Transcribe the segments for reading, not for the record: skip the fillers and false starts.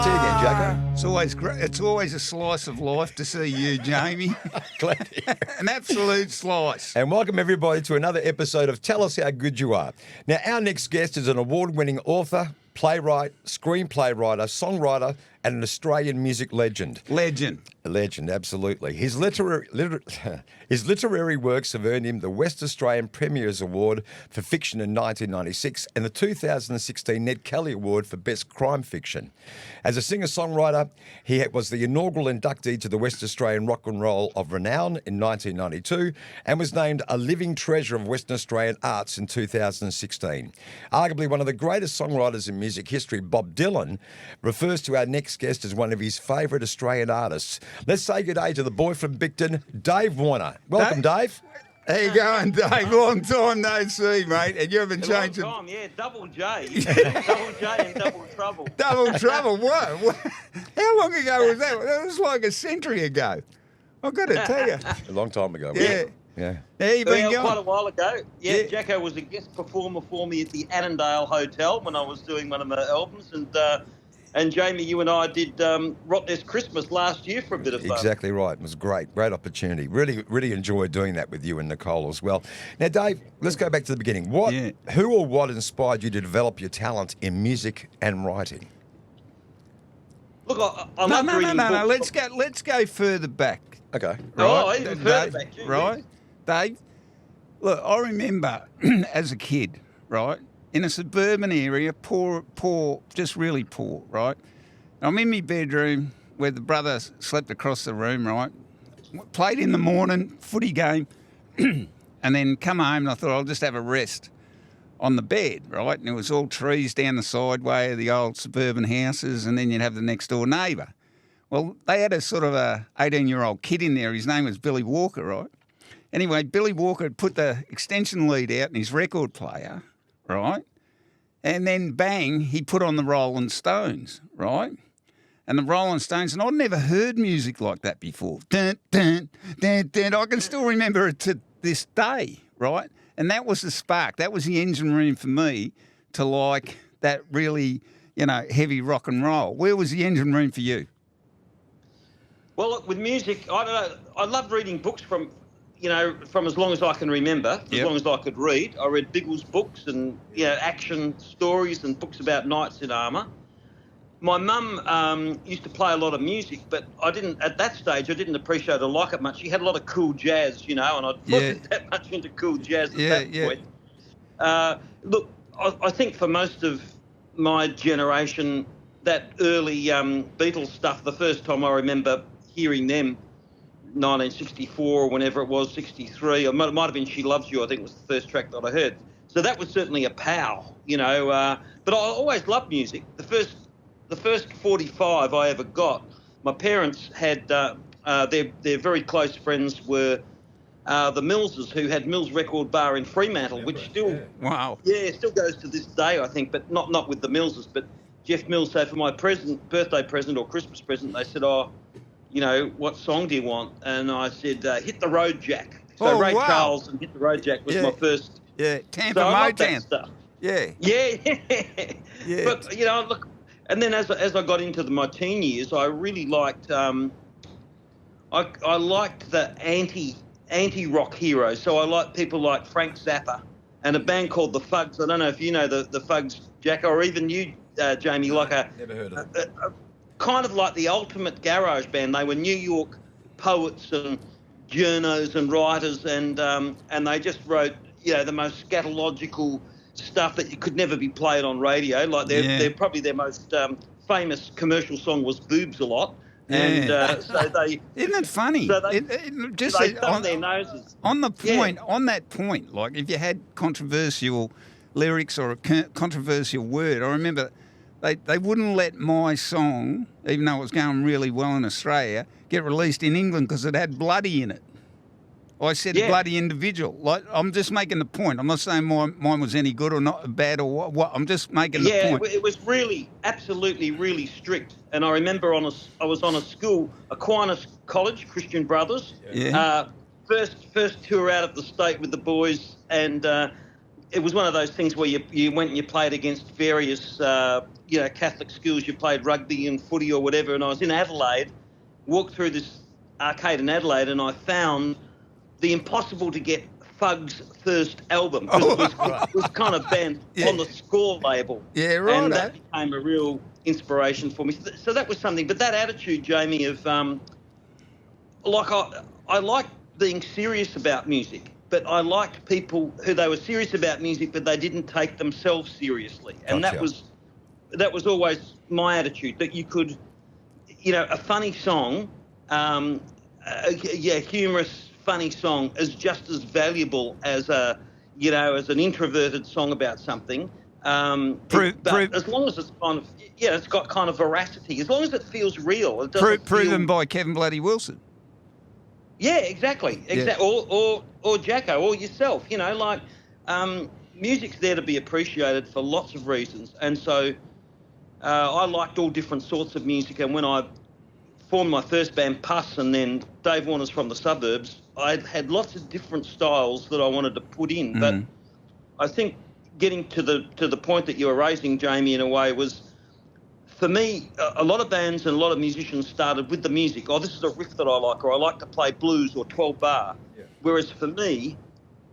to you again, Jacko. It's always great. It's always a slice of life to see you, Jamie. Glad to hear it. An absolute slice. And welcome everybody to another episode of Tell Us How Good You Are. Now, our next guest is an award-winning author, playwright, screenplay writer, songwriter, and an Australian music legend. A legend, Absolutely. His literary works have earned him the West Australian Premier's Award for Fiction in 1996 and the 2016 Ned Kelly Award for Best Crime Fiction. As a singer-songwriter, he was the inaugural inductee to the West Australian Rock and Roll of Renown in 1992 and was named a Living Treasure of Western Australian Arts in 2016. Arguably one of the greatest songwriters in music history, Bob Dylan, refers to our next guest as one of his favourite Australian artists. Let's say good day to the boy from Bicton, Dave Warner. Welcome, Dave. How you going, Dave? Long time no see, mate. And you haven't changed it. Long time, yeah. Double J. Double J and double trouble. Double trouble. What? How long ago was that? That was like a century ago. I've got to tell you. A long time ago. Yeah. Yeah. How you been going? Quite a while ago. Yeah, Jacko was a guest performer for me at the Annandale Hotel when I was doing one of my albums. And Jamie, you and I did Rottnest Christmas last year for a bit of fun. Exactly right. It was great. Great opportunity. Really enjoyed doing that with you and Nicole as well. Now, Dave, let's go back to the beginning. Who or what inspired you to develop your talent in music and writing? Look, I love reading books. No. Let's go further back. Okay. Right? Even further back. Geez. Right? Dave, look, I remember as a kid, right, in a suburban area, poor, just really poor, right? I'm in my bedroom where the brother slept across the room, right? Played in the morning, footy game, and then come home and I thought I'll just have a rest on the bed, right? And it was all trees down the sideway of the old suburban houses, and then you'd have the next door neighbour. Well, they had a sort of a 18-year-old kid in there. His name was Billy Walker, right? Anyway, Billy Walker had put the extension lead out in his record player, right? And then, bang, he put on the Rolling Stones, right? And the Rolling Stones, and I'd never heard music like that before. Dun, dun, dun, dun. I can still remember it to this day, right? And that was the spark. That was the engine room for me to like that really, heavy rock and roll. Where was the engine room for you? Well, look, with music, I don't know. I loved reading books from as long as I can remember, as long as I could read. I read Biggles books and, action stories and books about knights in armour. My mum used to play a lot of music, but at that stage, I didn't appreciate or like it much. She had a lot of cool jazz, and I wasn't that much into cool jazz at that point. Look, I think for most of my generation, that early Beatles stuff, the first time I remember hearing them, 1964 or whenever it was, 63, or it might have been She Loves You, I think was the first track that I heard. So that was certainly a pow, but I always loved music. The first 45 I ever got, my parents had, their very close friends were the Millses, who had Mills Record Bar in Fremantle, which still still goes to this day, I think, but not with the Millses, but Jeff Mills. So for my birthday present or Christmas present, they said, what song do you want? And I said, Hit the Road Jack. So Ray Charles and Hit the Road Jack was my first. Yeah, Tampa Motown stuff. Yeah. But, look, and then as I got into my teen years, I really liked, I liked the anti-rock heroes. So I liked people like Frank Zappa and a band called The Fugs. I don't know if you know the Fugs, Jack, or even you, Jamie, Never heard of it. Kind of like the ultimate garage band. They were New York poets and journos and writers, and they just wrote, the most scatological stuff that could never be played on radio. Like they're probably their most famous commercial song was "Boobs a Lot," and so they isn't it funny? So they on their noses. On the point, on that point, like if you had controversial lyrics or a controversial word, I remember. They wouldn't let my song, even though it was going really well in Australia, get released in England because it had bloody in it. I said bloody individual. Like, I'm just making the point. I'm not saying mine was any good or not bad or what. I'm just making the point. Yeah, it was really, absolutely, really strict. And I remember I was on a school, Aquinas College, Christian Brothers. Yeah. First tour out of the state with the boys, and it was one of those things where you went and you played against various Catholic schools, you played rugby and footy or whatever, and I was in Adelaide, walked through this arcade in Adelaide, and I found the impossible to get Fug's first album. It was kind of banned on the Score label. Yeah, right. And that became a real inspiration for me. So that was something. But that attitude, Jamie, of I like being serious about music, but I liked people who they were serious about music, but they didn't take themselves seriously. And Gotcha. that was always my attitude, that you could, a funny song, humorous, funny song is just as valuable as as an introverted song about something. As long as it's kind of, it's got kind of veracity, as long as it feels real. It doesn't proven by Kevin Bloody Wilson. Yeah, exactly. Yeah. Or Jacko, or yourself. Music's there to be appreciated for lots of reasons, and so I liked all different sorts of music. And when I formed my first band, Puss, and then Dave Warner's from the Suburbs, I had lots of different styles that I wanted to put in. But I think getting to the point that you were raising, Jamie, in a way, was, for me, a lot of bands and a lot of musicians started with the music. Oh, this is a riff that I like, or I like to play blues or 12 bar. Yeah. Whereas for me,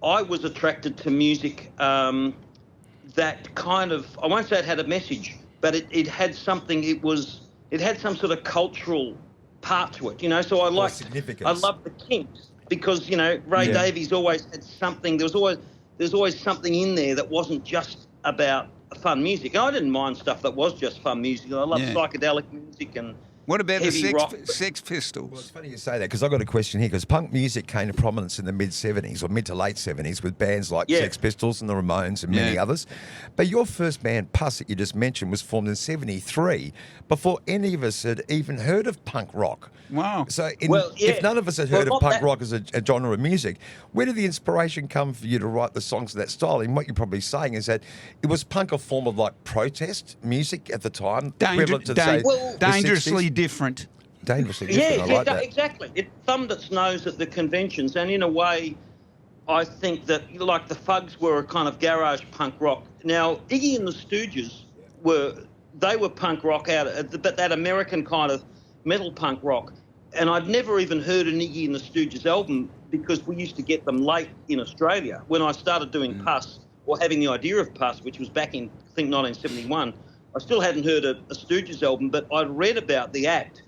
I was attracted to music that kind of, I won't say it had a message, but it had something. It had some sort of cultural part to it, So I loved the Kinks because Ray Davies always had something. There's always something in there that wasn't just about fun music. I didn't mind stuff that was just fun music. I loved psychedelic music and what about heavy rock. Sex Pistols? Well, it's funny you say that because I've got a question here because punk music came to prominence in the mid-'70s or mid to late 70s with bands like Sex Pistols and the Ramones and many others. But your first band, Puss, that you just mentioned, was formed in 73 before any of us had even heard of punk rock. Wow. So if none of us had heard of punk rock as a genre of music, where did the inspiration come for you to write the songs of that style? And what you're probably saying is that it was punk a form of like protest music at the time? Equivalent to, say, the dangerously 60s? Different. Dangerously different, I like that. Exactly. It thumbed its nose at the conventions, and in a way, I think that like the Fugs were a kind of garage punk rock. Now, Iggy and the Stooges were punk rock but that American kind of metal punk rock. And I'd never even heard an Iggy and the Stooges album because we used to get them late in Australia. When I started doing Puss, or having the idea of Puss, which was back in, I think, 1971, I still hadn't heard a Stooges album, but I'd read about the act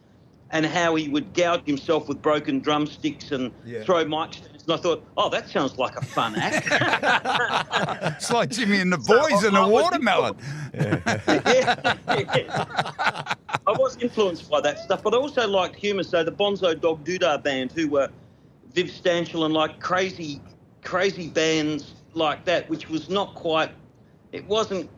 and how he would gouge himself with broken drumsticks and throw mic stands. And I thought, oh, that sounds like a fun act. It's like Jimmy and the Boys and a watermelon. I was influenced by that stuff, but I also liked humour. So the Bonzo Dog Doodah Band, who were Viv Stanchel and like crazy bands like that, which was not quite, it wasn't.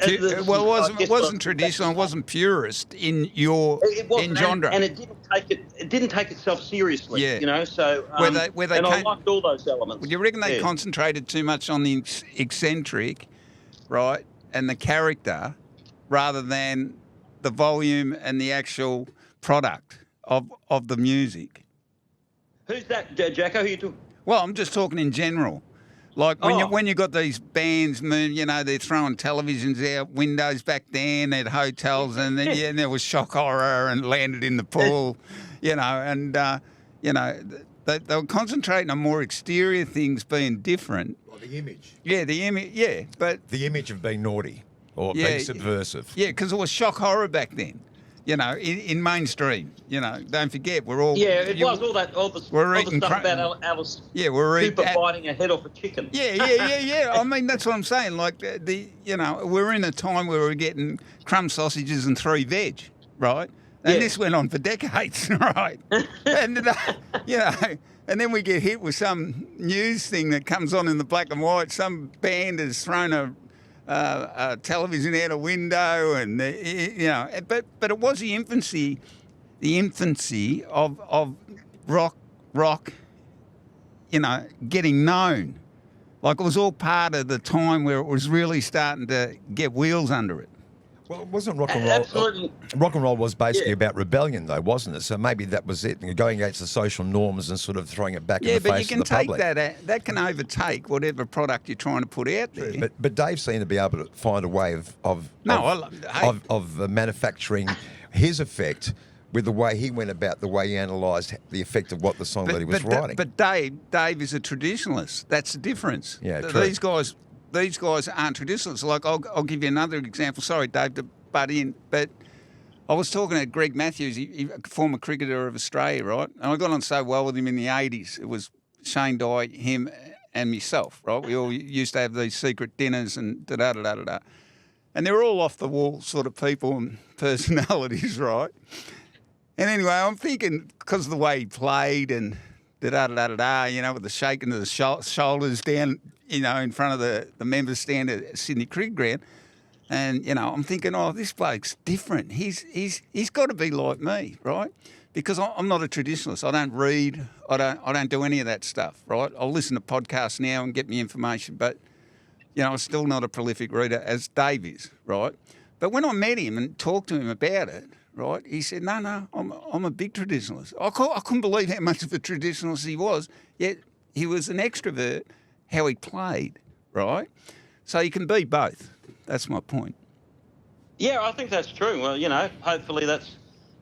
It wasn't traditional. It wasn't purist in genre, and it didn't take itself seriously. Yeah. So I liked all those elements. Well, you reckon they concentrated too much on the eccentric, right, and the character, rather than the volume and the actual product of the music? Who's that, Jacko? Who you talking? Well, I'm just talking in general. Like when you got these bands, they're throwing televisions out windows back then at hotels, and then and there was shock horror and landed in the pool, and they were concentrating on more exterior things being different. Well, the image. Yeah, the image. Yeah, but the image of being naughty or being subversive. Yeah, because it was shock horror back then. In mainstream, don't forget, we're all... Yeah, it was all the stuff about Alice Cooper biting a head off a chicken. Yeah. I mean, that's what I'm saying. Like, we're in a time where we're getting crumb sausages and 3 veg, right? And this went on for decades, right? And, and then we get hit with some news thing that comes on in the black and white. Some band has thrown a television out a window, and but it was the infancy of rock, getting known. Like it was all part of the time where it was really starting to get wheels under it. Well, it wasn't rock and roll. Absolutely. Rock and roll was basically Yeah. about rebellion, though, wasn't it? So maybe that was it, going against the social norms and sort of throwing it back in the but you face can of the take public. that can overtake whatever product you're trying to put out there. But Dave seemed to be able to find a way of manufacturing his effect with the way he went about, the way he analysed the effect of what the song that he was writing. But Dave is a traditionalist. That's the difference. Yeah, true. These guys aren't traditionalists. Like I'll give you another example. Sorry, Dave, to butt in, but I was talking to Greg Matthews, he former cricketer of Australia, right? And I got on so well with him in the 80s. It was Shane Dye, him, and myself, right? We all used to have these secret dinners and da-da-da-da-da. And they're all off-the-wall sort of people and personalities, right? And anyway, I'm thinking, because of the way he played and da-da-da-da-da, with the shaking of the shoulders down, in front of the members stand at Sydney Cricket Ground. And, I'm thinking, this bloke's different. He's got to be like me, right? Because I'm not a traditionalist. I don't read. I don't do any of that stuff, right? I'll listen to podcasts now and get me information, but, I'm still not a prolific reader as Dave is, right? But when I met him and talked to him about it, right, he said, no, I'm a big traditionalist. I couldn't believe how much of a traditionalist he was, yet he was an extrovert, how he played, right? So you can be both. That's my point. Yeah, I think that's true. Well, hopefully that's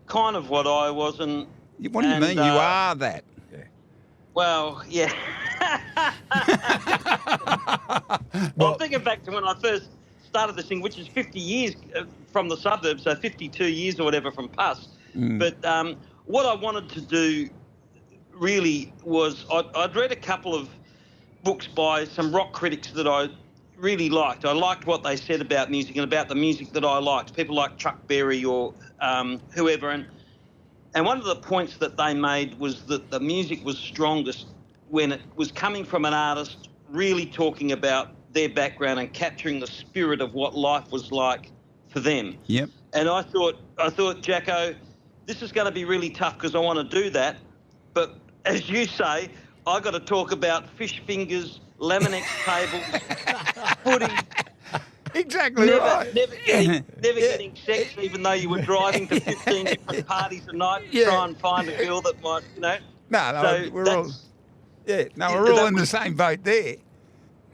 kind of what I was. And what do you mean? You are that. Yeah. Well, yeah. Well, thinking back to when I first started this thing, which is 50 years from the suburbs, so 52 years or whatever from Puss. But what I wanted to do really was I'd read a couple of books by some rock critics that I really liked. I liked what they said about music and about the music that I liked, people like Chuck Berry or whoever. And one of the points that they made was that the music was strongest when it was coming from an artist really talking about their background and capturing the spirit of what life was like for them. Yep. And I thought, Jacko, this is going to be really tough because I want to do that. But as you say, I got to talk about fish fingers, Laminex tables, footy. Exactly right. Never getting sex, even though you were driving to 15 different parties a night to try and find a girl that might, No, So we're all. Yeah, no, we're all in the same boat there.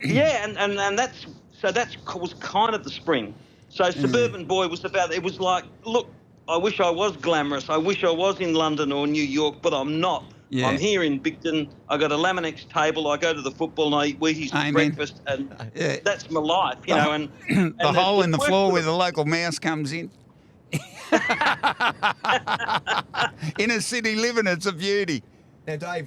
Yeah, and that was kind of the spring. So Suburban Boy was about. It was like, look, I wish I was glamorous. I wish I was in London or New York, but I'm not. Yeah. I'm here in Bicton. I got a Laminex table. I go to the football and I eat Wheaties for breakfast, and that's my life, And the hole in the floor where the local mouse comes in. Inner city living, it's a beauty. Now, Dave,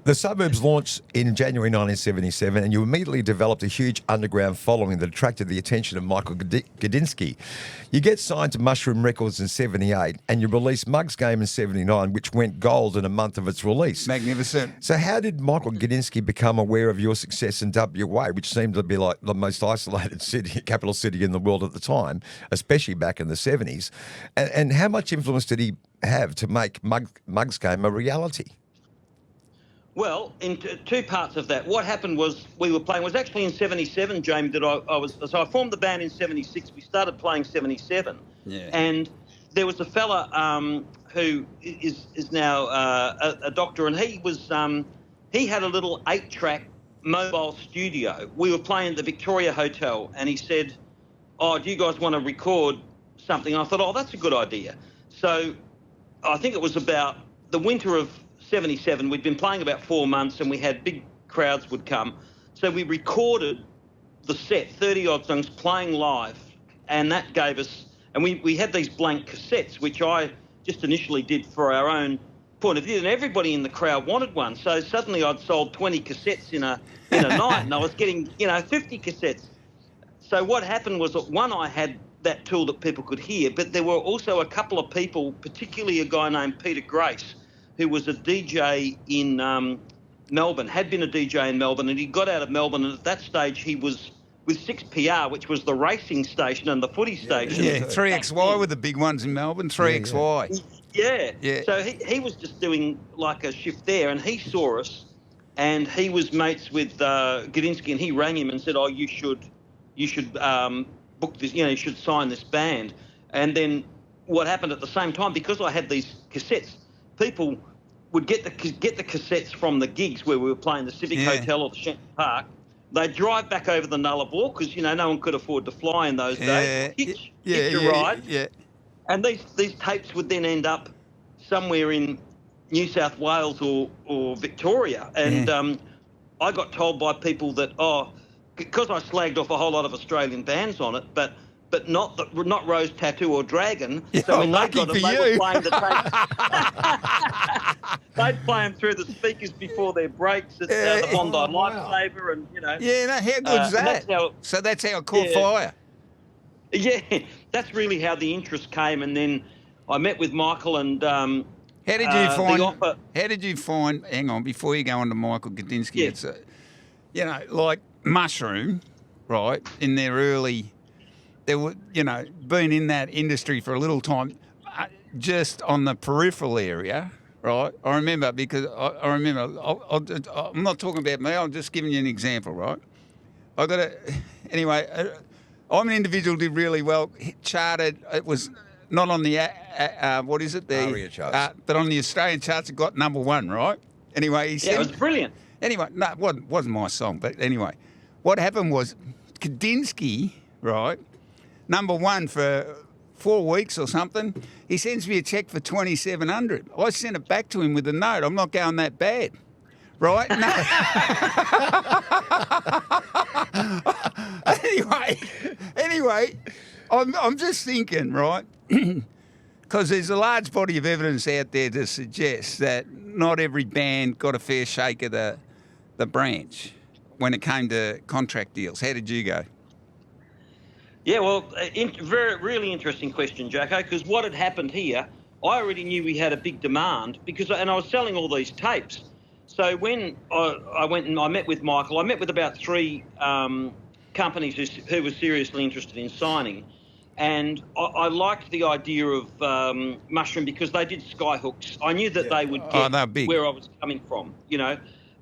the Suburbs launched in January 1977, and you immediately developed a huge underground following that attracted the attention of Michael Gudinski. You get signed to Mushroom Records in 78, and you release Mug's Game in 79, which went gold in a month of its release. Magnificent. So how did Michael Gudinski become aware of your success in WA, which seemed to be like the most isolated capital city in the world at the time, especially back in the 70s? And how much influence did he have to make Mug's Game a reality? Well, in two parts of that. What happened was we were playing, it was actually in 77, Jamie, that I formed the band in 76. We started playing 77. Yeah. And there was a fella who is now a doctor, and he had a little 8-track mobile studio. We were playing at the Victoria Hotel, and he said, do you guys want to record something? And I thought, that's a good idea. So I think it was about the winter of 77, we'd been playing about 4 months and we had big crowds would come. So we recorded the set, 30-odd songs, playing live, and that gave us... And we had these blank cassettes, which I just initially did for our own point of view, and everybody in the crowd wanted one. So suddenly I'd sold 20 cassettes in a night, and I was getting, 50 cassettes. So what happened was that, one, I had that tool that people could hear, but there were also a couple of people, particularly a guy named Peter Grace, who was a DJ in Melbourne, had been a DJ in Melbourne, and he got out of Melbourne, and at that stage he was with 6PR, which was the racing station and the footy station. Yeah, 3XY were the big ones in Melbourne, 3XY. Yeah. So he was just doing like a shift there, and he saw us, and he was mates with Gudinski, and he rang him and said, you should book this, you should sign this band. And then what happened at the same time, because I had these cassettes, people would get the cassettes from the gigs where we were playing the Civic Hotel or the Shenton Park. They'd drive back over the Nullarbor because, no one could afford to fly in those days. Hitch a ride. Yeah. And these tapes would then end up somewhere in New South Wales or Victoria. And I got told by people that, because I slagged off a whole lot of Australian bands on it, but not Rose Tattoo or Dragon. Yeah, so when they lucky got for them, they you. were playing the tapes. They'd play them through the speakers before their breaks at the Bondi Lifesaver, and Yeah, how good's that? That's how it caught fire. Yeah, that's really how the interest came, and then I met with Michael and. How did you find? Hang on, before you go on to Michael Gudinski, it's like Mushroom, right? In their early. They were, been in that industry for a little time, just on the peripheral area, right? I remember because I'm not talking about me. I'm just giving you an example, right? Anyway, I'm an individual who did really well. Charted. It was not on the what is it? The ARIA charts, but on the Australian charts, it got #1, right? Anyway, it was brilliant. Anyway, no, it wasn't my song, but anyway, what happened was Gudinski, right? #1 for 4 weeks or something. He sends me a check for $2,700. I sent it back to him with a note. I'm not going that bad, right? No. anyway, I'm just thinking, right? Because there's a large body of evidence out there to suggest that not every band got a fair shake of the branch when it came to contract deals. How did you go? Yeah, well, really interesting question, Jacko, because what had happened here, I already knew we had a big demand and I was selling all these tapes. So when I went and I met with Michael, I met with about 3 companies who were seriously interested in signing. And I liked the idea of Mushroom because they did skyhooks. I knew that they would get where I was coming from,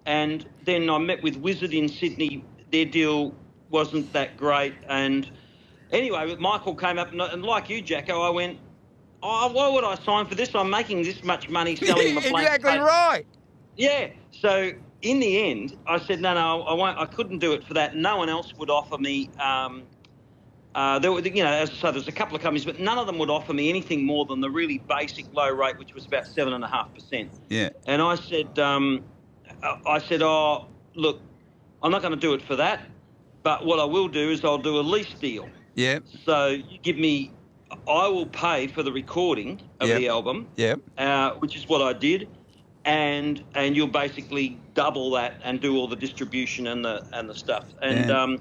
And then I met with Wizard in Sydney. Their deal wasn't that great. And anyway, Michael came up, and like you, Jacko, I went, why would I sign for this? I'm making this much money selling my blank Exactly tape. right. Yeah. So in the end, I said, no, I won't. I couldn't do it for that. No one else would offer me. There were, as I say, there's a couple of companies, but none of them would offer me anything more than the really basic low rate, which was about 7.5%. Yeah. And I said, look, I'm not going to do it for that, but what I will do is I'll do a lease deal. Yeah. So you give me, I will pay for the recording of the album. Yeah. Which is what I did, and you'll basically double that and do all the distribution and the stuff. And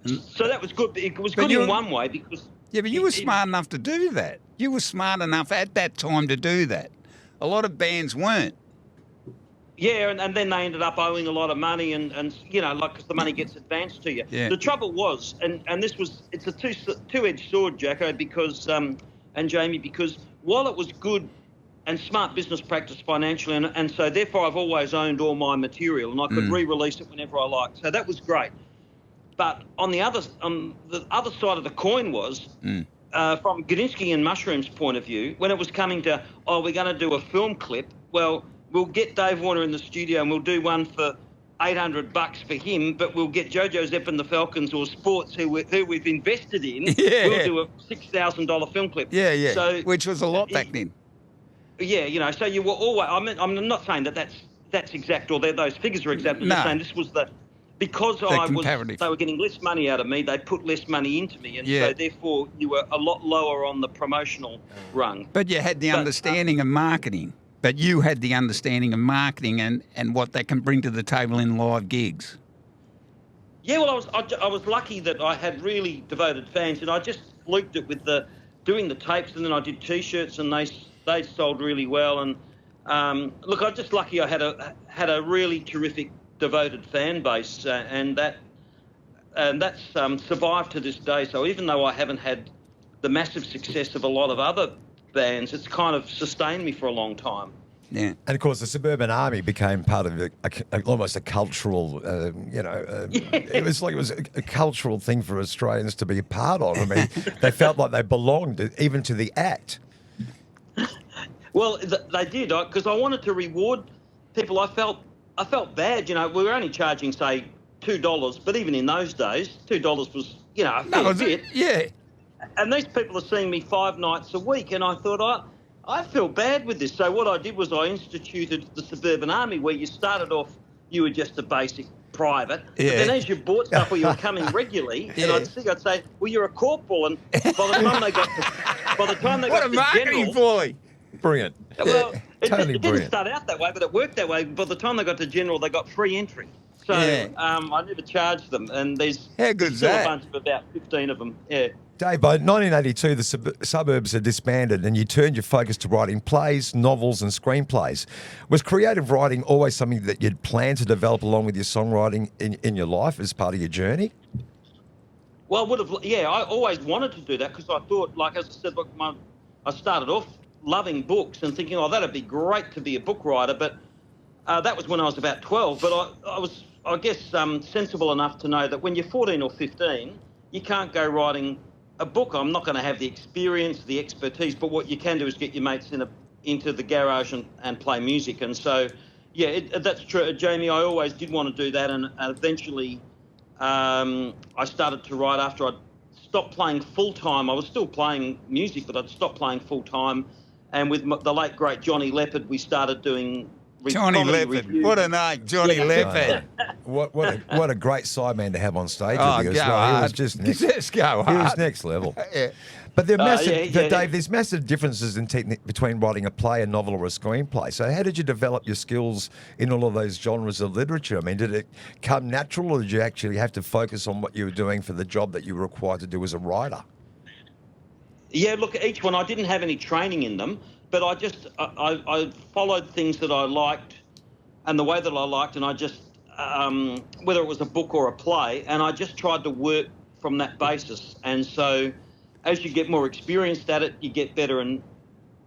so that was good. It was good in one way because. Yeah, but you were smart enough to do that. You were smart enough at that time to do that. A lot of bands weren't. Yeah, and then they ended up owing a lot of money and because the money gets advanced to you. Yeah. The trouble was, and it's a two-edged sword, Jacko, because and Jamie, because while it was good and smart business practice financially, and so therefore I've always owned all my material and I could re-release it whenever I liked. So that was great. But on the other side of the coin was, from Gudinski and Mushroom's point of view, when it was coming to, we're going to do a film clip, well, we'll get Dave Warner in the studio and we'll do one for $800 for him, but we'll get Jojo Zepp and the Falcons or Sports, who we've invested in. Yeah. We'll do a $6,000 film clip. Yeah, yeah. So, which was a lot back then. Yeah, so you were always. I'm not saying that's exact or those figures are exact. I'm just saying this was because they were getting less money out of me. They put less money into me, and so therefore you were a lot lower on the promotional rung. But you had the understanding of marketing. But you had the understanding of marketing and what that can bring to the table in live gigs. Yeah, well, I was lucky that I had really devoted fans, and I just fluked it with doing the tapes, and then I did T-shirts, and they sold really well. And look, I'm just lucky I had a really terrific devoted fan base, and that's survived to this day. So even though I haven't had the massive success of a lot of other bands, it's kind of sustained me for a long time. Yeah. And of course, the Suburban Army became part of almost a cultural, it was a cultural thing for Australians to be a part of. I mean, they felt like they belonged even to the act. Well, they did, because I wanted to reward people. I felt bad. You know, we were only charging, say, $2, but even in those days, $2 was, a fair bit. Yeah. And these people are seeing me 5 nights a week, and I thought, I feel bad with this. So what I did was I instituted the Suburban Army, where you started off, you were just a basic private. Yeah. But then as you bought stuff or you were coming regularly, and I'd say, well, you're a corporal. And by the time they got What a to marketing general, boy. Brilliant. well, Totally it didn't brilliant. start out that way, but it worked that way. By the time they got to general, they got free entry. So Yeah. I never charged them, and there's How good's still that? a bunch of about 15 of them. Yeah. Dave, by 1982, the Suburbs had disbanded and you turned your focus to writing plays, novels and screenplays. Was creative writing always something that you'd planned to develop along with your songwriting in your life as part of your journey? Well, I always wanted to do that, because I thought, like, as I said, look, I started off loving books and thinking, that'd be great to be a book writer, but that was when I was about 12. But I was, I guess, sensible enough to know that when you're 14 or 15, you can't go writing a book. I'm not going to have the experience, the expertise, but what you can do is get your mates into the garage and play music. And so, yeah, that's true, Jamie. I always did want to do that, and eventually I started to write after I'd stopped playing full-time. I was still playing music, but I'd stopped playing full-time. And with the late, great Johnny Leopard, we started doing Johnny comedy Leopard. reviews. What a name, Johnny Leopard. What a great sideman to have on stage Oh, with you go as well. hard. He was just next, Just go he was hard. next level. Yeah. But there are massive, yeah. Dave, there's massive differences in technique between writing a play, a novel, or a screenplay. So how did you develop your skills in all of those genres of literature? I mean, did it come natural, or did you actually have to focus on what you were doing for the job that you were required to do as a writer? Yeah, look, each one, I didn't have any training in them, but I followed things that I liked and the way that I liked, and I just, whether it was a book or a play, and I just tried to work from that basis. And so as you get more experienced at it, you get better and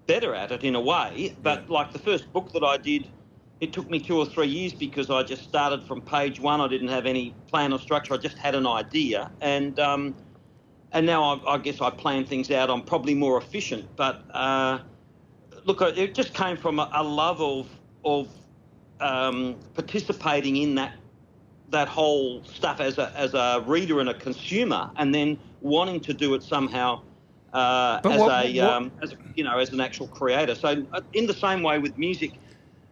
better at it in a way. But like the first book that I did, it took me 2 or 3 years, because I just started from page one. I didn't have any plan or structure. I just had an idea. And now I guess I plan things out. I'm probably more efficient. But look, it just came from a love of participating in that whole stuff as a reader and a consumer, and then wanting to do it somehow as an actual creator. So in the same way with music,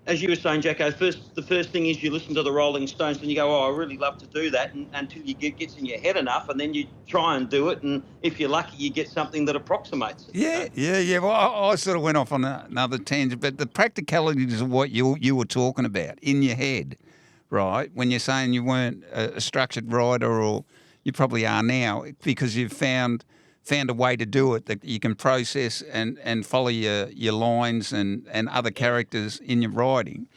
as you were saying, Jacko, the first thing is you listen to the Rolling Stones and you go, I really love to do that, and until you gets in your head enough, and then you try and do it, and if you're lucky, you get something that approximates it. Yeah. Well, I sort of went off on another tangent, but the practicalities of what you were talking about in your head, right? When you're saying you weren't a structured writer, or you probably are now, because you've found a way to do it that you can process and follow your lines and other characters in your writing.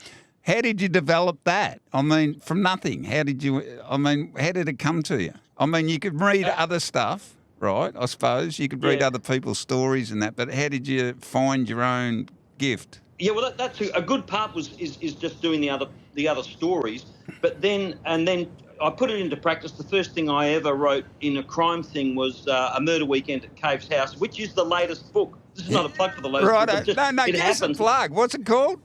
How did you develop that? I mean, from nothing. How did it come to you? I mean, you could read other stuff, right? I suppose you could read other people's stories and that, but how did you find your own gift? Yeah, well, that's a good part is just doing the other stories, but then I put it into practice. The first thing I ever wrote in a crime thing was A Murder Weekend at Cave's House, which is the latest book. This is not a plug for the latest book. No, give us a plug. What's it called?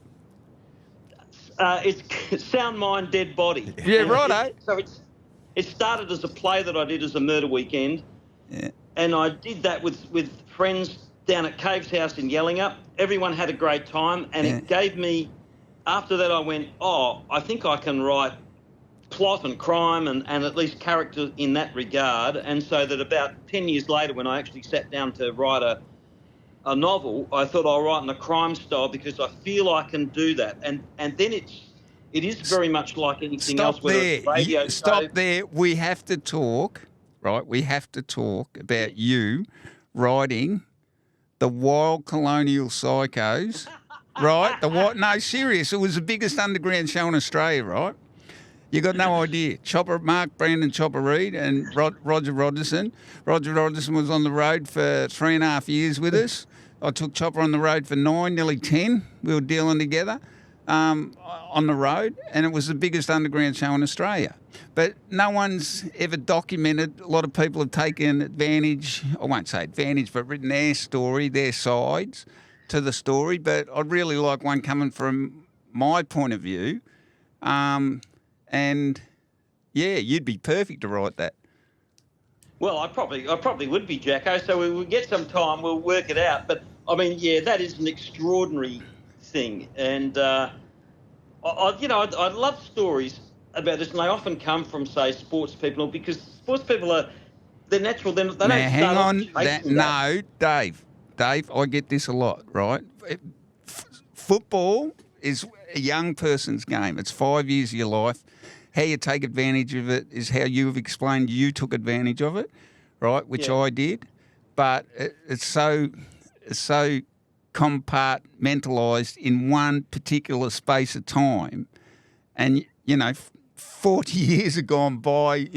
It's Sound Mind, Dead Body. Yeah, righto. So it started as a play that I did as a murder weekend, and I did that with friends down at Cave's House in Yellingup. Everyone had a great time, and it gave me, after that I went, I think I can write plot and crime and at least character in that regard. And so that about 10 years later, when I actually sat down to write a novel, I thought I'll write in a crime style, because I feel I can do that. And then it is very much like anything else. Stop there. We have to talk, right? We have to talk about you writing The Wild Colonial Psychos, right? No, serious. It was the biggest underground show in Australia, right? You got no idea. Mark Brandon Chopper Reed and Roger Rogerson. Roger Rogerson was on the road for 3.5 years with us. I took Chopper on the road for 9, nearly 10. We were dealing together on the road, and it was the biggest underground show in Australia. But no one's ever documented. A lot of people have taken advantage, I won't say advantage, but written their story, their sides to the story. But I'd really like one coming from my point of view. And, yeah, you'd be perfect to write that. Well, I probably would be, Jacko. So we will get some time. We'll work it out. But I mean, yeah, that is an extraordinary thing, and I love stories about this, and they often come from, say, sports people, because sports people they're natural. They don't hang on. No, Dave, I get this a lot, right? Football is a young person's game. It's 5 years of your life. How you take advantage of it is how you've explained you took advantage of it, right? Which I did, but it's so compartmentalised in one particular space of time, and 40 years have gone by.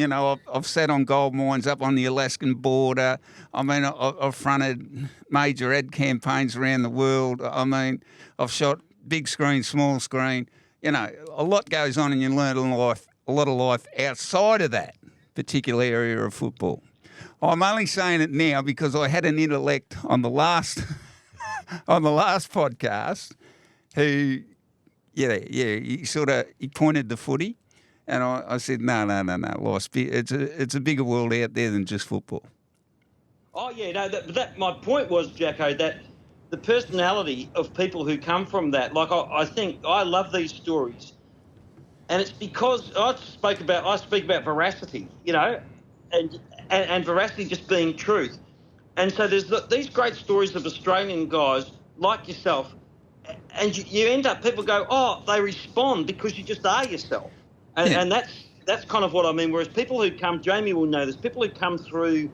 I've sat on gold mines up on the Alaskan border. I mean, I've fronted major ad campaigns around the world. I mean, I've shot big screen, small screen. A lot goes on, and you learn a lot of life outside of that particular area of football. I'm only saying it now because I had an intellect on the last podcast who, he pointed the footy, and I said, no, it's a bigger world out there than just football. Oh yeah, no. That my point was, Jacko, that the personality of people who come from that, like I think I love these stories, and it's because I speak about veracity, and veracity just being truth. And so there's these great stories of Australian guys like yourself, and you end up, people go, oh, they respond because you just are yourself. And that's kind of what I mean. Whereas people who come, Jamie will know this, people who come through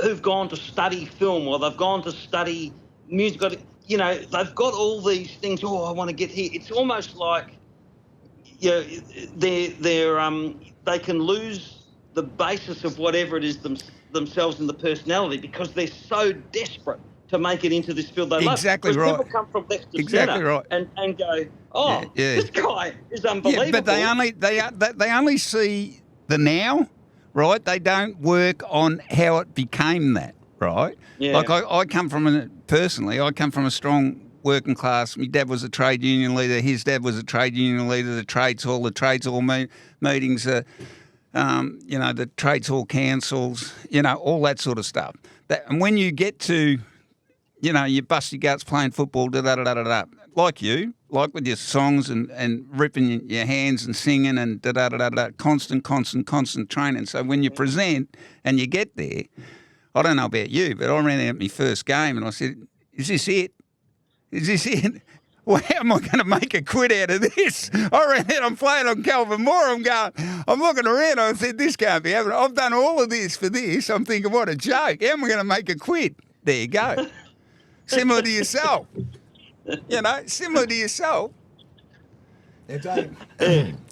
who've gone to study film, or they've gone to study music, they've got all these things, oh, I want to get here. It's almost like they can lose the basis of whatever it is themselves and the personality, because they're so desperate to make it into this field they love. Exactly right. People come from left to centre and go, oh, this guy is unbelievable. Yeah, but they only see the now, right? They don't work on how it became that, right? Yeah. Like I come from a strong working class. My dad was a trade union leader. His dad was a trade union leader. The trades hall meetings, the trades hall councils, all that sort of stuff. And when you get to, you bust your guts playing football, like with your songs and ripping your hands and singing and constant training. So when you present and you get there, I don't know about you, but I ran out my first game and I said, is this it? Is this it? Well, how am I going to make a quid out of this? I ran out, I'm playing on Calvin Moore, I'm looking around, I said, this can't be happening. I've done all of this for this. I'm thinking, what a joke. How am I going to make a quid? There you go. Similar to yourself. Similar to yourself. Yeah,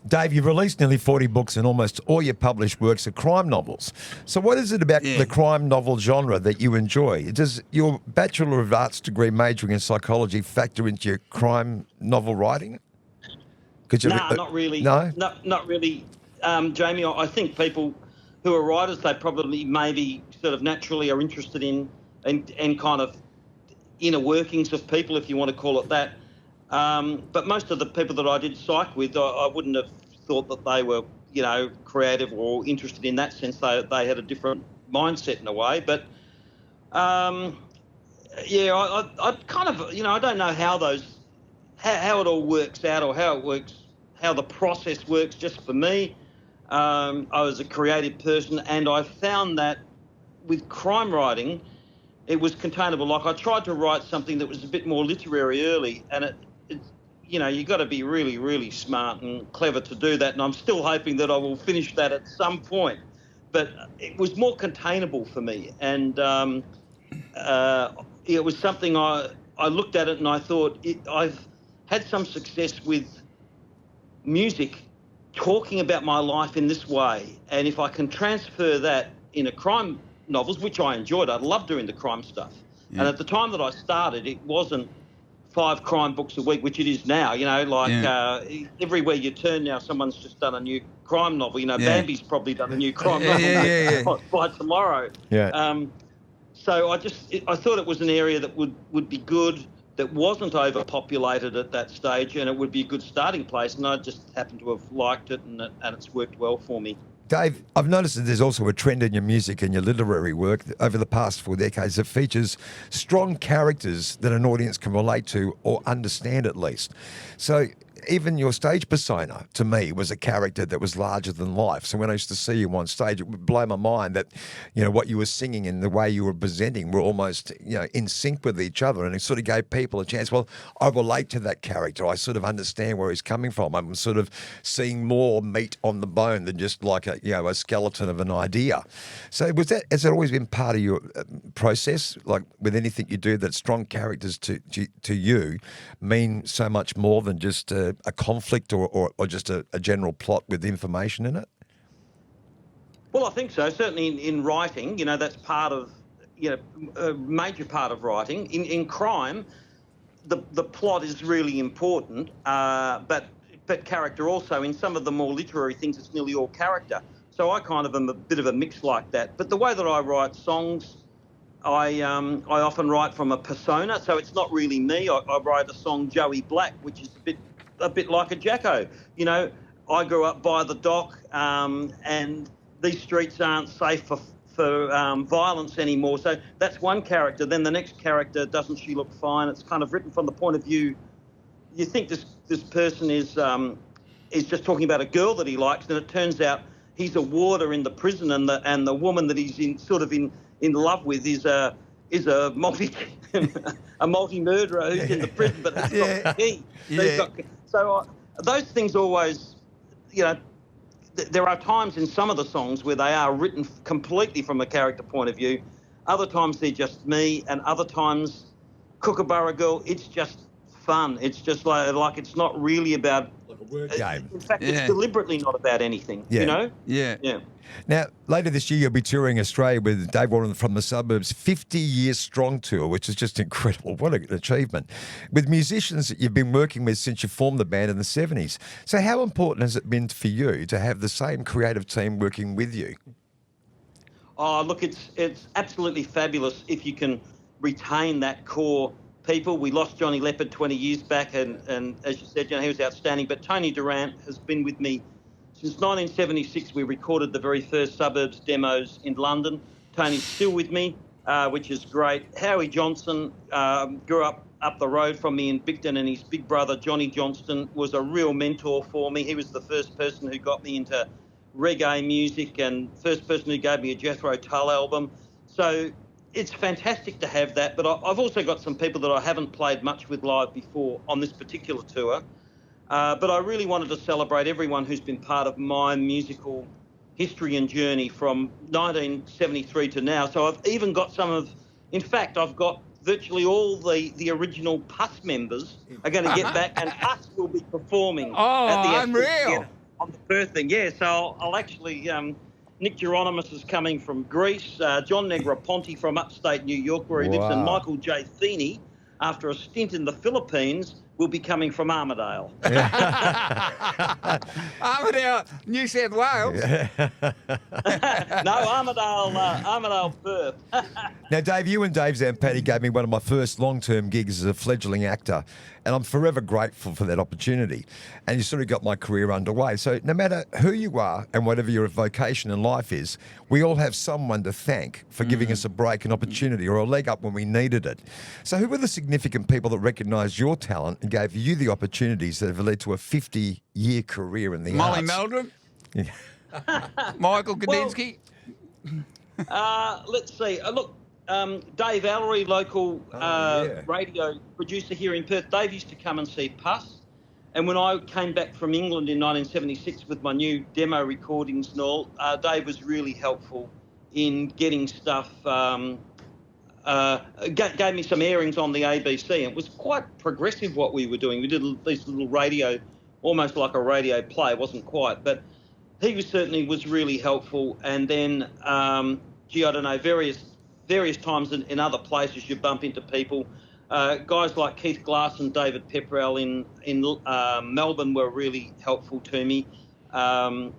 Dave, you've released nearly 40 books, and almost all your published works are crime novels. So what is it about the crime novel genre that you enjoy? Does your Bachelor of Arts degree majoring in psychology factor into your crime novel writing? No, not really. No? Not really. Jamie, I think people who are writers, they probably maybe sort of naturally are interested in and kind of inner workings of people, if you want to call it that. But most of the people that I did psych with, I wouldn't have thought that they were, creative or interested in that sense. They had a different mindset in a way. But, I kind of, I don't know how it all works out, or how the process works. Just for me, I was a creative person, and I found that with crime writing, it was containable. Like, I tried to write something that was a bit more literary early, and you've got to be really, really smart and clever to do that. And I'm still hoping that I will finish that at some point. But it was more containable for me. And it was something I looked at it and I thought, I've had some success with music talking about my life in this way. And if I can transfer that in a crime novels, which I enjoyed, I love doing the crime stuff. And at the time that I started, it wasn't 5 crime books a week, which it is now. You know, like everywhere you turn now, someone's just done a new crime novel. You know, Bambi's probably done a new crime novel by tomorrow. Yeah. So I thought it was an area that would be good, that wasn't overpopulated at that stage, and it would be a good starting place. And I just happened to have liked it, and it's worked well for me. Dave, I've noticed that there's also a trend in your music and your literary work over the past 4 decades that features strong characters that an audience can relate to or understand at least. So even your stage persona, to me, was a character that was larger than life. So when I used to see you on stage, it would blow my mind that, you know, what you were singing and the way you were presenting were almost, you know, in sync with each other. And it sort of gave people a chance. Well, I relate to that character. I sort of understand where he's coming from. I'm sort of seeing more meat on the bone than just like a skeleton of an idea. So has that always been part of your process? Like with anything you do, that strong characters to you mean so much more than just a conflict or just a general plot with information in it? Well, I think so. Certainly in writing, you know, that's part of, you know, a major part of writing. In crime, the plot is really important, but character also. In some of the more literary things, it's nearly all character. So I kind of am a bit of a mix like that. But the way that I write songs, I often write from a persona. So it's not really me. I write a song, Joey Black, which is a bit like a Jacko. You know, I grew up by the dock, and these streets aren't safe for violence anymore. So that's one character. Then the next character, doesn't she look fine? It's kind of written from the point of view. You think this person is just talking about a girl that he likes, and it turns out he's a warder in the prison, and the woman that he's in love with is a multi murderer who's in the prison, but has got the key. So those things always, you know, there are times in some of the songs where they are written completely from a character point of view. Other times they're just me, and other times, Kookaburra Girl, it's just fun. It's just like it's not really about like a word game. In fact, it's deliberately not about anything. You know? Yeah. Now, later this year, you'll be touring Australia with Dave Warren from the Suburbs, 50 Years Strong Tour, which is just incredible. What an achievement. With musicians that you've been working with since you formed the band in the 70s. So how important has it been for you to have the same creative team working with you? Oh, look, it's absolutely fabulous if you can retain that core people. We lost Johnny Leopard 20 years back, and as you said, you know, he was outstanding. But Tony Durant has been with me since 1976. We recorded the very first Suburbs demos in London. Tony's still with me, which is great. Howie Johnson grew up the road from me in Bicton, and his big brother, Johnny Johnston, was a real mentor for me. He was the first person who got me into reggae music and first person who gave me a Jethro Tull album. So it's fantastic to have that, but I've also got some people that I haven't played much with live before on this particular tour. But I really wanted to celebrate everyone who's been part of my musical history and journey from 1973 to now. So I've even got I've got virtually all the original Puss members are going to get back, and Puss will be performing at the unreal. On the Perth thing. Yeah, so I'll actually... Nick Geronimus is coming from Greece, John Negroponte from upstate New York, where he lives, and Michael J. Feeney, after a stint in the Philippines, will be coming from Armidale. Armidale, New South Wales. No, Armidale, Perth. Now, Dave, you and Dave Zampatti gave me one of my first long-term gigs as a fledgling actor, and I'm forever grateful for that opportunity. And you sort of got my career underway. So no matter who you are and whatever your vocation in life is, we all have someone to thank for giving us a break, an opportunity, or a leg up when we needed it. So who were the significant people that recognised your talent and gave you the opportunities that have led to a 50-year career in the arts? Molly Meldrum? Michael Gudinski? Let's see. Look, Dave Allery, local radio producer here in Perth. Dave used to come and see Puss. And when I came back from England in 1976 with my new demo recordings and all, Dave was really helpful in getting stuff, gave me some airings on the ABC. And it was quite progressive what we were doing. We did these little radio, almost like a radio play. It wasn't quite, but he certainly was really helpful. And then, I don't know, various various times in other places you bump into people. Guys like Keith Glass and David Pepperell in Melbourne were really helpful to me. I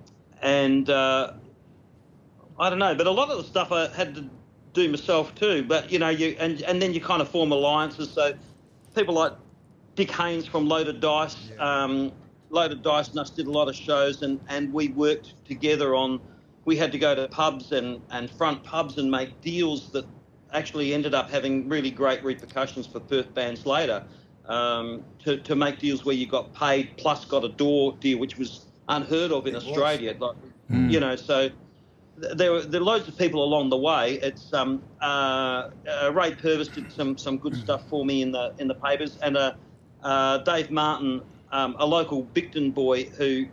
don't know, but a lot of the stuff I had to do myself too. But you know, then you kind of form alliances. So people like Dick Haynes from Loaded Dice, Loaded Dice and us did a lot of shows, and we worked together on. We had to go to pubs and front pubs and make deals that actually ended up having really great repercussions for Perth bands later. To make deals where you got paid plus got a door deal, which was unheard of in Australia. Like, you know, so there were loads of people along the way. It's Ray Purvis did some good stuff for me in the papers, and Dave Martin, a local Bicton boy who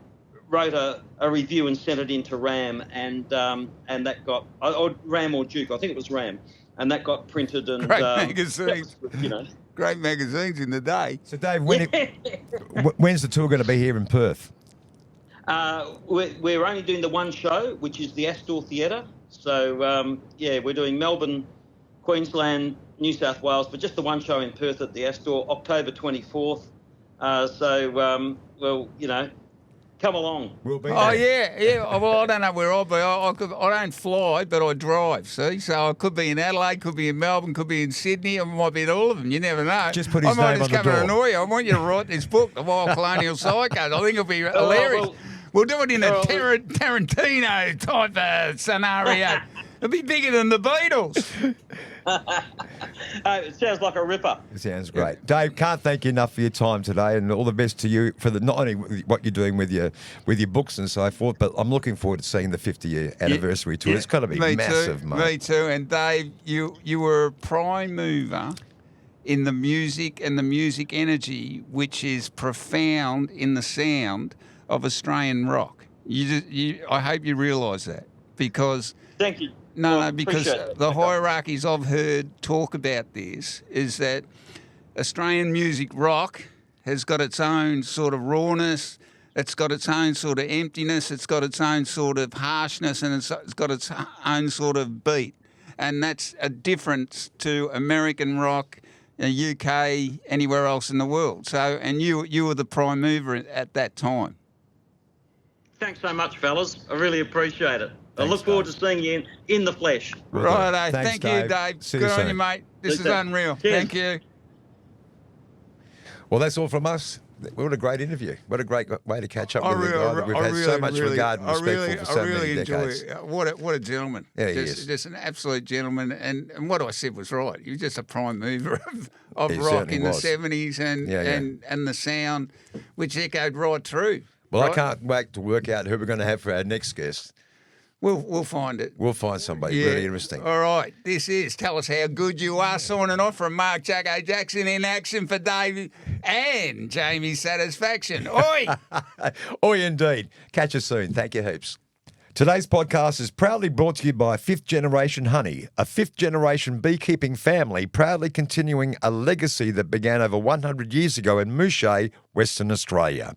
wrote a review and sent it into RAM, and that got or RAM or Duke, I think it was RAM, and that got printed and great magazines, you know, great magazines in the day. So Dave, when's the tour going to be here in Perth? We're only doing the one show, which is the Astor Theatre. So we're doing Melbourne, Queensland, New South Wales, but just the one show in Perth at the Astor, October 24th. Well, you know, come along. We'll be Oh, there. yeah. Well, I don't know where I'll be. I don't fly, but I drive, see? So I could be in Adelaide, could be in Melbourne, could be in Sydney. I might be in all of them. You never know. Just put his name on the the door. I might just come and annoy you. I want you to write this book, The Wild Colonial Psychos. I think it'll be hilarious. We'll do it in a Tarantino type scenario. It'll be bigger than the Beatles. It sounds like a ripper. It sounds great. Dave, can't thank you enough for your time today, and all the best to you for not only what you're doing with your books and so forth, but I'm looking forward to seeing the 50-year anniversary tour. It's got to be massive, mate. Me too. And Dave, you were a prime mover in the music and the music energy, which is profound in the sound of Australian rock. I hope you realise that, because thank you. No, because the hierarchies I've heard talk about this is that Australian music rock has got its own sort of rawness, it's got its own sort of emptiness, it's got its own sort of harshness, and it's got its own sort of beat. And that's a difference to American rock, UK, anywhere else in the world. So, and you were the prime mover at that time. Thanks so much, fellas. I really appreciate it. I Thanks, look forward to seeing you in the flesh. Righto. Thanks, Thank you, Dave. See Good you on soon. you, mate. This is Cheers. unreal. Cheers. Thank you. Well, that's all from us. What a great interview. What a great way to catch up with a guy that we've had so much regard and respect for so many decades. What a gentleman. Yeah, he is. Just an absolute gentleman. And what I said was right. He was just a prime mover of He rock certainly in was. the 70s and the sound, which echoed right through. Well, right? I can't wait to work out who we're going to have for our next guest. We'll find it. We'll find somebody really interesting. All right. This is Tell Us How Good You Are, signing off from Mark Jacko Jackson in action for Dave and Jamie's satisfaction. Oi! Oi, indeed. Catch us soon. Thank you heaps. Today's podcast is proudly brought to you by Fifth Generation Honey, a fifth-generation beekeeping family proudly continuing a legacy that began over 100 years ago in Mouchet, Western Australia.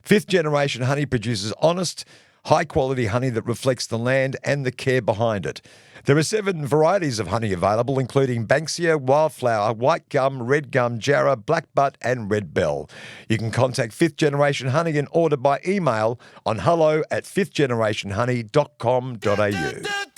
Fifth Generation Honey produces honest, high-quality honey that reflects the land and the care behind it. There are 7 varieties of honey available, including Banksia, Wildflower, White Gum, Red Gum, Jarrah, Blackbutt and Red Bell. You can contact Fifth Generation Honey and order by email on hello@fifthgenerationhoney.com.au.